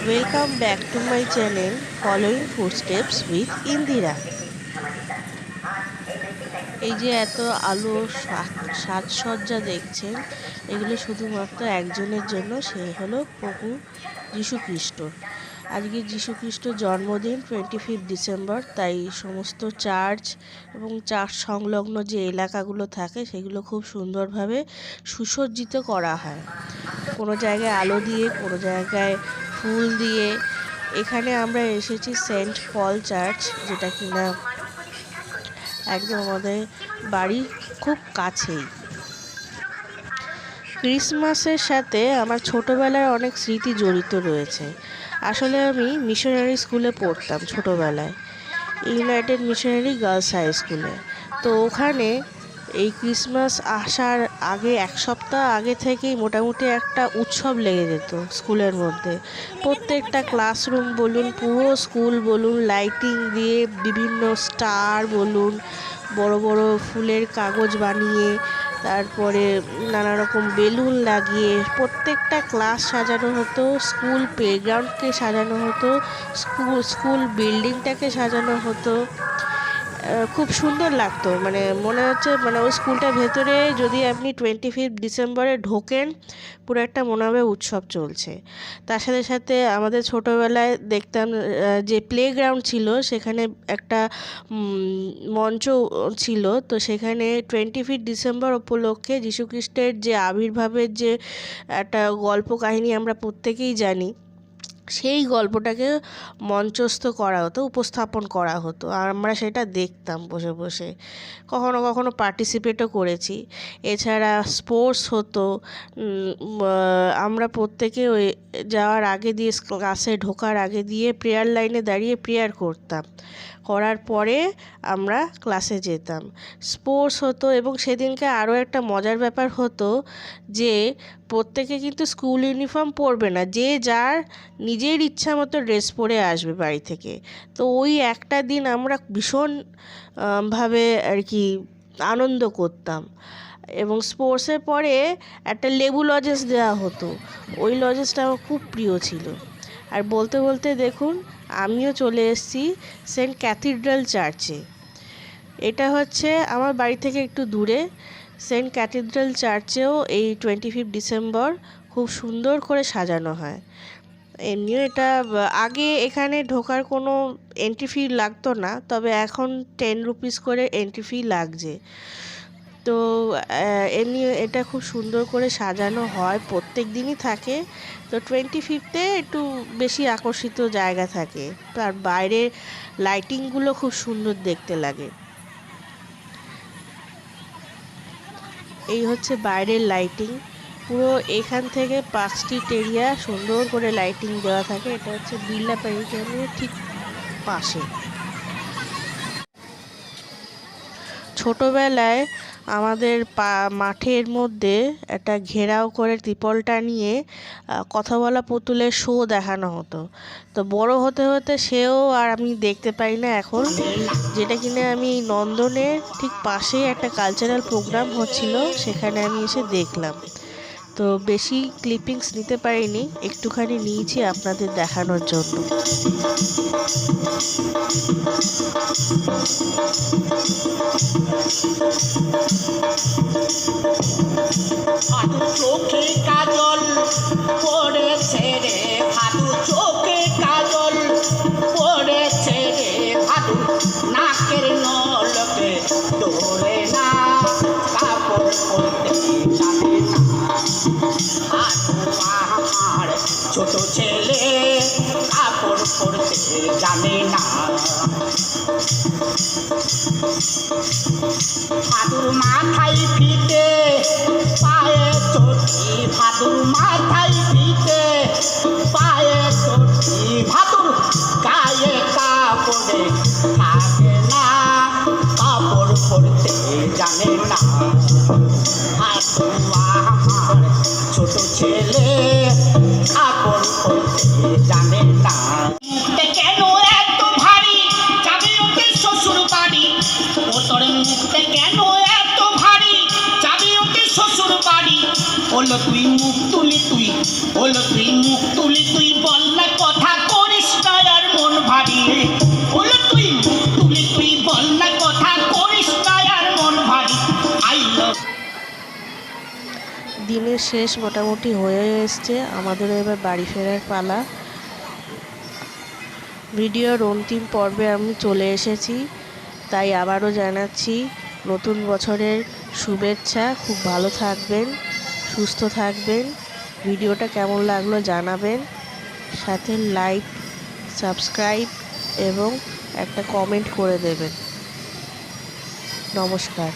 Welcome back to my channel following footsteps with Indira. এই যে এত আলো সাজসজ্জা দেখছেন, এগুলো শুধুমাত্র একজনের জন্য, সে হলো প্রভু যীশু খ্রিস্ট। আজকে যীশু খ্রিস্টর জন্মদিন 25 ডিসেম্বর, তাই সমস্ত চার্চ এবং চার্চ সংলগ্ন যে এলাকাগুলো থাকে সেগুলো খুব সুন্দরভাবে সুসজ্জিত করা হয়। কোনো জায়গায় আলো দিয়ে, কোনো জায়গায় ফুল দিয়ে। এখানে আমরা এসেছি সেন্ট পল চার্চ, যেটা কিনা একদম আমাদের বাড়ির খুব কাছেই। ক্রিসমাসের সাথে আমার ছোটোবেলার অনেক স্মৃতি জড়িত রয়েছে। আসলে আমি মিশনারি স্কুলে পড়তাম ছোটোবেলায়, ইউনাইটেড মিশনারি গার্লস হাই স্কুলে। তো ওখানে এই ক্রিসমাস আসার আগে এক সপ্তাহ আগে থেকেই মোটামুটি একটা উৎসব লেগে যেত স্কুলের মধ্যে। প্রত্যেকটা ক্লাসরুম বলুন, পুরো স্কুল বলুন, লাইটিং দিয়ে, বিভিন্ন স্টার বলুন, বড় বড় ফুলের কাগজ বানিয়ে, তারপরে নানা রকম বেলুন লাগিয়ে প্রত্যেকটা ক্লাস সাজানো হতো, স্কুল প্লেগ্রাউন্ডকে সাজানো হতো, স্কুল বিল্ডিংটাকে সাজানো হতো। খুব সুন্দর লাগতো, মানে মনে হচ্ছে মানে ওই স্কুলটার ভেতরে যদি আপনি 25 ডিসেম্বরে ঢোকেন, পুরো একটা মনে হবে উৎসব চলছে। তার সাথে সাথে আমাদের ছোটোবেলায় দেখতাম যে প্লেগ্রাউন্ড ছিল, সেখানে একটা মঞ্চ ছিল। তো সেখানে 25 ডিসেম্বর উপলক্ষে যীশুখ্রিস্টের যে আবির্ভাবের যে একটা গল্প কাহিনী আমরা প্রত্যেকেই জানি, সেই গল্পটাকে মঞ্চস্থ করা হতো, উপস্থাপন করা হতো, আর আমরা সেটা দেখতাম বসে বসে। কখনো কখনো পার্টিসিপেটও করেছি। এছাড়া স্পোর্টস হতো। আমরা প্রত্যেকে ওই যাওয়ার আগে দিয়ে, ক্লাসে ঢোকার আগে দিয়ে প্রেয়ার লাইনে দাঁড়িয়ে প্রেয়ার করতাম, করার পরে আমরা ক্লাসে যেতাম। স্পোর্টস হতো, এবং সেদিনকে আরও একটা মজার ব্যাপার হতো যে প্রত্যেকে কিন্তু স্কুল ইউনিফর্ম পরবে না, যে যার নিজের ইচ্ছা মতো ড্রেস পরে আসবে বাড়ি থেকে। তো ওই একটা দিন আমরা ভীষণ ভাবে আর কি আনন্দ করতাম। এবং স্পোর্টসের পরে একটা লেবু লজেন্স দেওয়া হতো, ওই লজেন্সটা আমার খুব প্রিয় ছিল। আর বলতে বলতে দেখুন, আমিও চলে এসেছি সেন্ট ক্যাথিড্রাল চার্চে। এটা হচ্ছে আমার বাড়ি থেকে একটু দূরে। সেন্ট ক্যাথিড্রাল চার্চেও এই 25 ডিসেম্বর খুব সুন্দর করে সাজানো হয়। এমনিও এটা আগে এখানে ঢোকার কোনো এন্ট্রি ফি লাগতো না, তবে এখন 10 রুপিস করে এন্ট্রি ফি লাগছে। তো এমনি এটা খুব সুন্দর করে সাজানো হয়, প্রত্যেক দিনই থাকে। তো 25-তে একটু বেশি আকর্ষিত জায়গা থাকে, তার বাইরে লাইটিংগুলো খুব সুন্দর দেখতে লাগে। এই হচ্ছে বাইরের লাইটিং, পুরো এখান থেকে পার্ক স্ট্রিট এরিয়া সুন্দর করে লাইটিং দেওয়া থাকে। এটা হচ্ছে বিড়লা প্যাভিলিয়নের ঠিক পাশে। ছোটোবেলায় আমাদের মাঠের মধ্যে একটা ঘেরাও করে ত্রিপলটা নিয়ে কথা বলা পুতুলের শো দেখানো হতো। তো বড় হতে হতে সেও আর আমি দেখতে পাই না এখন, যেটা কিনা আমি নন্দনের ঠিক পাশেই একটা কালচারাল প্রোগ্রাম হচ্ছিল, সেখানে আমি এসে দেখলাম। তো বেশি ক্লিপিংস নিতে পারিনি, একটুখানি নিয়েছি আপনাদের দেখানোর জন্য। চোখে কাজল পড়েছে রে ভাদু, চোখে কাজল পড়েছে রে ভাদু, নাকের নলকে তোরে না, কাপড় পরতে জানে না। ভাদু আমার ছোট ছেলে, কাপড় পরতে জানে না। ভাদুর মাথায় ফিতে, পায়ে চটি, ভাদুর মাথায় ফিতে, পায়ে চটি, ভাদুর গায়ে কাপড়ে থাকে না, কাপড় পরতে জানে না। ভাদু আমার ছোট ছেলে, কাপড় পরতে জানে না। কেন এত ভারী, যাবে ওকে শ্বশুর বাড়ি, ও তোর মুখটা কেন এত ভারী, যাবে ওকে শ্বশুর বাড়ি। হলো তুই মুখ তুলি তুই, হলো তুই মুখ তুলি তুই, বল না কথা দিনের শেষ মোটামুটি হয়ে এসছে, আমাদের এবার বাড়ি ফেরার পালা। ভিডিওর অন্তিম পর্বে আমি চলে এসেছি, তাই আবারও জানাচ্ছি নতুন বছরের শুভেচ্ছা। খুব ভালো থাকবেন, সুস্থ থাকবেন। ভিডিওটা কেমন লাগলো জানাবেন, সাথে লাইক, সাবস্ক্রাইব এবং একটা কমেন্ট করে দেবেন। নমস্কার।